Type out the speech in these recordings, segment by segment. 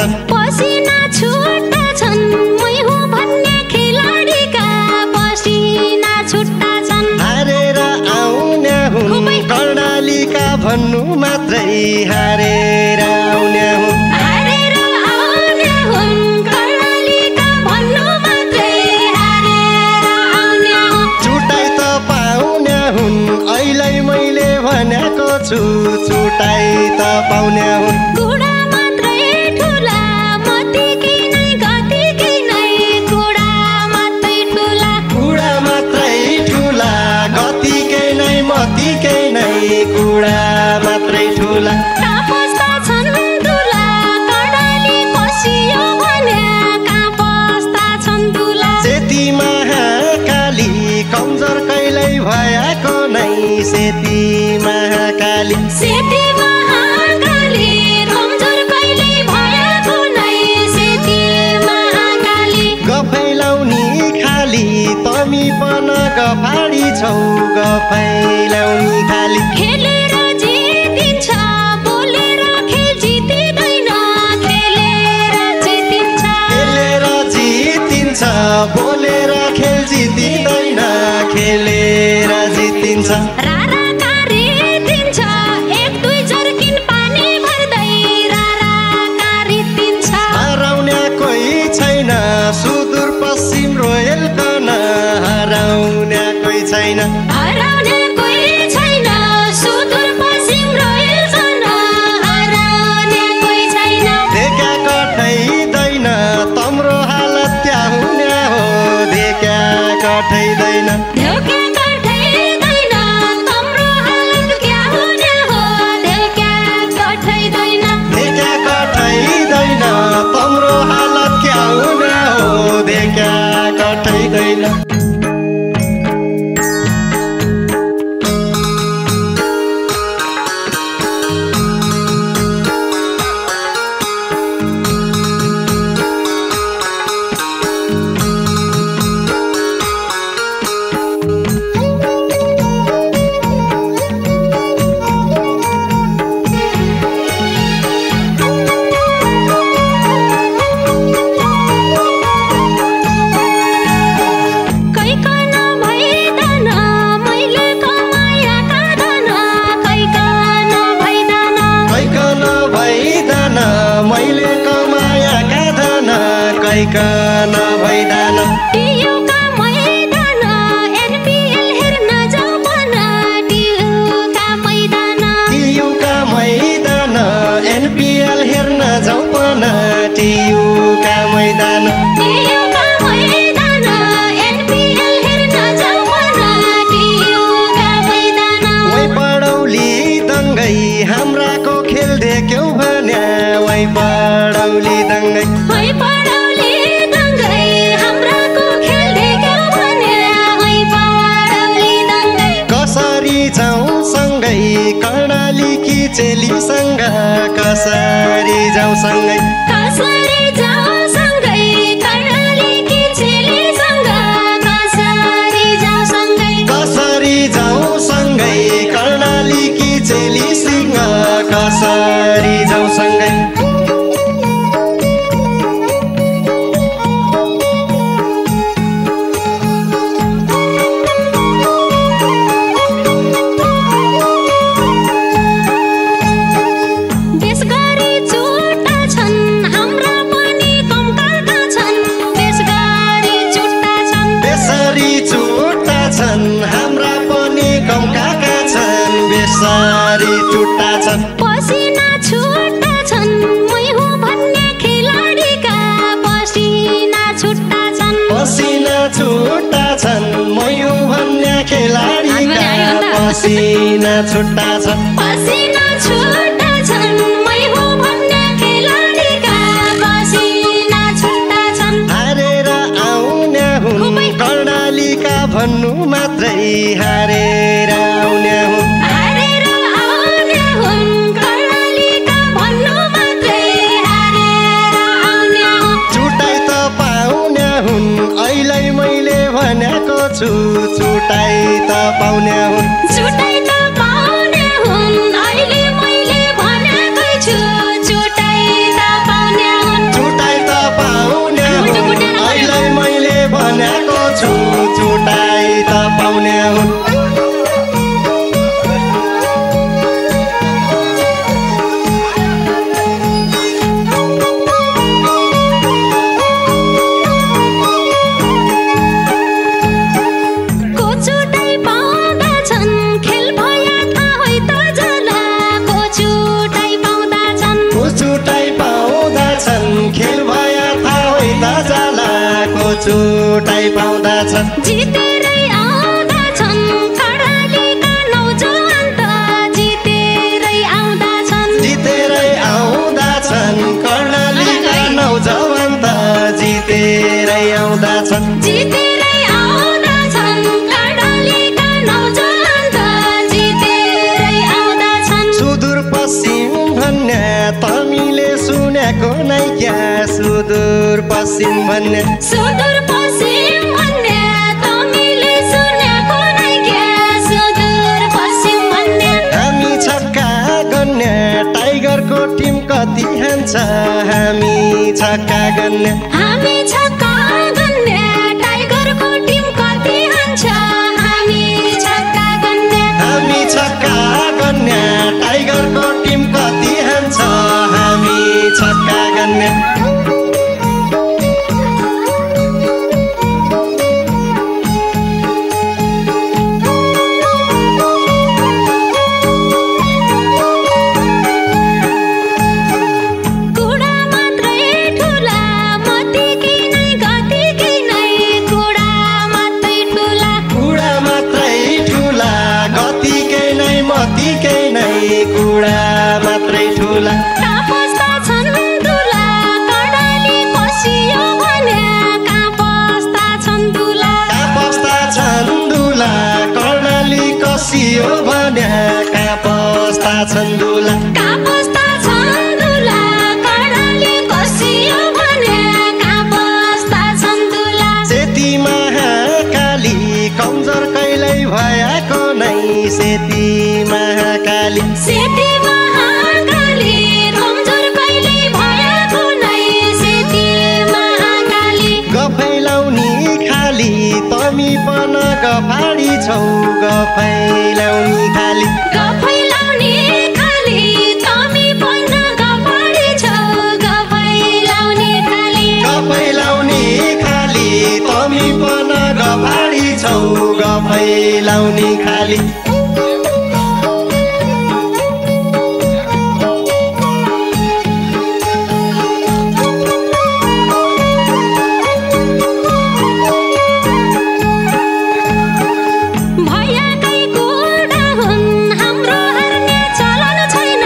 छन् पसिना छुट्टा छन् मै हुँ भन्ने खेलाडीका पसिना छुट्टा छन् हारेर आउने हुन् कर्णालीका भन्नु मात्रै हारेर आउने हुन् हारेर आउने हुन् कर्णालीका भन्नु मात्रै हारेर आउने हुन् छुटाइ त पाउने हुन् अहिले मैले भनेको छु छुटाइ त पाउने हुन् कुरा मात्रै ठुला मतिकै नै गतिकै नै कुरा मात्रै ठुला कुरा मात्रै ठुला गतिकै नै मतिकै नै कुरा मात्रै ठुला कापस्ता छन् दुला कर्णाली पसियो भने कापस्ता छन् दुला सेती महाकाली कमजोर कहिल्यै भएको नै सेती महाकाली सेती महाकाली कमजोर कहिल्यै भएको नै सेती महाकाली गफैलाउनी खाली तमी पन गफाडी छौ गफैलाउनी खाली खेलेर जितिन्छ बोलेर खेल जितिँदैन खेलेर जितिन्छ खेलेर जितिन्छ बोलेर खेल जितिँदैन खेलेर जितिन्छ राराकारी दिन्छ एक दुई जर्किन पानी भर्दै राराकारी दिन्छ हराउने कोही छैन सुदूर पश्चिम रोयल कन हराउने कोही छैन हराउने कोही छैन सुदूर पश्चिम रोयल सन हराउने कोही छैन देखा कठैदैन तम्रो हालत त्यहाँ हुने हो देखा कठैदैन धोका कठैदैन तम्रो हालत क्या हुने हो धोका कठैदैन देखा कठैदैन तम्रो हालत क्या हुने हो देखा कठैदैन कैकन भइदान मैले कमाएका धन कैकन भइदान कैकन भइदान मैले कमाएका धन कैकन भइदान टियुका मैदान एनपिएल हेर्न जाऊ भन टियुका मैदान टियुका मैदान एनपिएल हेर्न जाऊ पन टियुका मैदान टियुका मैदान एनपिएल हेर्न जाऊ भन टियुका मैदान वै पडौली दङ्गै हाम्राको खेल देख्यौ भन्या वै पडौली दङ्गै होइ पडौली दङ्गै हाम्राको खेल देख्यौ भने होइ पडौली दङ्गै कसरी जाउँ सँगै कर्णालीकी चेलीसँग कसरी जाउँ सँगै कसरी जाऊ सँगै कर्णालीकी चेलीसँग कसरी जाऊ सँगै कसरी जाउँ सँगै कर्णालीकी चेलीसँग कसरी जाउँ सँगै देशगरी चुट्टा छन् हाम्रा पनि कमकाका छन् देशगरी चुट्टा छन् बेसरी चुट्टा छन् हाम्रा पनि कमकाका छन् बेसरी चुट्टा छन् पसिना छुट्टा छन् मै हुँ भन्ने खेलाडीका पसिना छुट्टा छन् पसिना छुट्टा छन् मै हुँ भन्ने खेलाडीका पसिना छुट्टा छन् पसिना छुट्टा छन् मै हुँ भन्ने खेलाडीका पसिना छुट्टा छन् हारेर आउने हुन् कर्णालीका भन्नु मात्रै हारेर आउने हुन् हारेर आउने हुन् कर्णालीका भन्नु मात्रै हारेर आउने हुन् छुटाइ त पाउने हुन् अहिले मैले भनेको छु छुटाइ त पाउने हुन् छुटाइ त पाउने हुन् छुटाइ पाउँदछन् जितेरै आउँदछन् कर्णालीका नौजवान त जितेरै आउँदछन् जितेरै आउँदछन् कर्णालीका नौजवान त जितेरै आउँदछन् जितेरै आउँदछन् कर्णालीका नौजवान त जितेरै आउँदछन् सुदूरपश्चिम भन्ने तमीले सुनेको नै क्या सुदूरपश्चिम भन्ने सुदूरपश्चिम भन्ने तमीले सुनेको नै क्या सुदूरपश्चिम भन्ने हामी छक्का गन्ने टाइगरको टिम कति हान्छ हामी छक्का गन्ने हामी छक्का गन्ने टाइगरको टिम कति हान्छ हामी छक्का गन्ने हामी छक्का गन्ने टाइगरको टिम कति हान्छ हामी छक्का गन्ने कुडा मात्रै ठुला मतिकै नै गतिकै नै कुडा मात्रै ठुला कुडा मात्रै ठुला गतिकै नै मतिकै नै कुडा मात्रै ठुला कापस्ता छन् दुला कर्णाली पसियो भने कापस्ता छन् दुला कापस्ता छन् दुला कर्णाली कसियो भने कापस्ता छन् दुला कापस्ता छन् दुला कर्णाली कसियो भने कापस्ता छन् दुला सेती महाकाली कमजोर कहिल्यै भएको नै सेती महाकाली सेती महाकाली कमजोर कहिल्यै भएको नै सेती महाकाली गफैलाउनी खाली तमी पन गफाडी छौ गफैलाउनी खाली गफैलाउने खाली तमी पन्न गफाडी छौ गफैलाउने खाली गफैलाउनी खाली तमी पन गफाडी छौ गफैलाउनी खाली भैयाकै कुडा हुन् हाम्रो हार्ने चलन छैन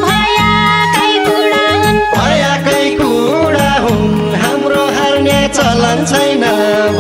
भैयाकै कुडा हुन् भयाकै कुरा हुन् हाम्रो हार्ने चलन छैन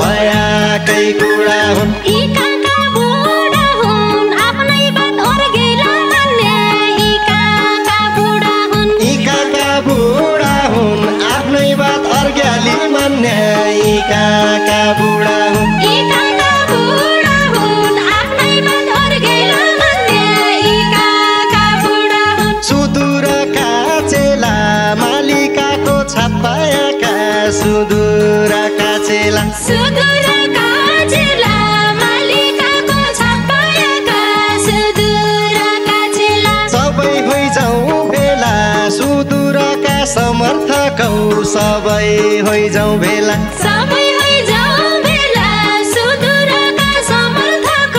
भयाकै कुरा हुन् यी काका बुढा हुन् आफ्नै बात अर्गेला मान्ने यी काका बुढा हुन् यी काका बुढा हुन् आफ्नै बात अर्ग्याली मान्ने यी काका बुढा हुन् यी काका बुढा हुन् आफ्नै बात अर्गेला मान्ने यी काका बुढा हुन् सुदूरका चेला मालिकाको छापायाका सुदूरका चेला सुदूरका चेला मालिकाको छपायाका सुदूरका चेला सबै होइजाउँ भेला सुदूरका समर्थकौ सबै होइजाउँ भेला सबै होइजाउँ भेला सुदूरका समर्थक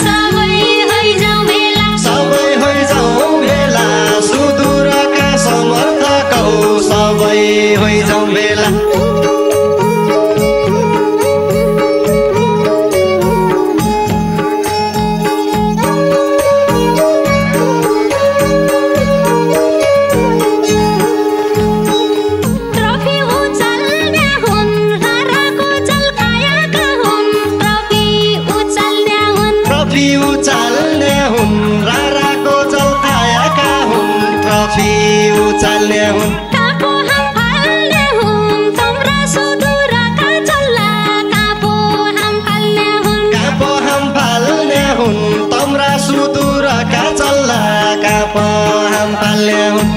सबै होइजाउँ भेला सबै होइजाउँ भेला सुदूरका समर्थकौ सबै होइजाउँ भेला ट्रफी उचाल्ने हुन् राराको जल खाएका हुन् ट्रफी उचाल्ने हुन् ट्रफी उचाल्ने हुन् राराको जल खाएका हुन् ट्रफी उचाल्ने हुन् कापो हम फाल्ने हुन् तम्रा सुदूरका चल्ला कापो हम फाल्ने हुन् कापो हम फाल्ने हुन् तम्रा सुदूरका चल्ला कापो हम फाल्ने हुन्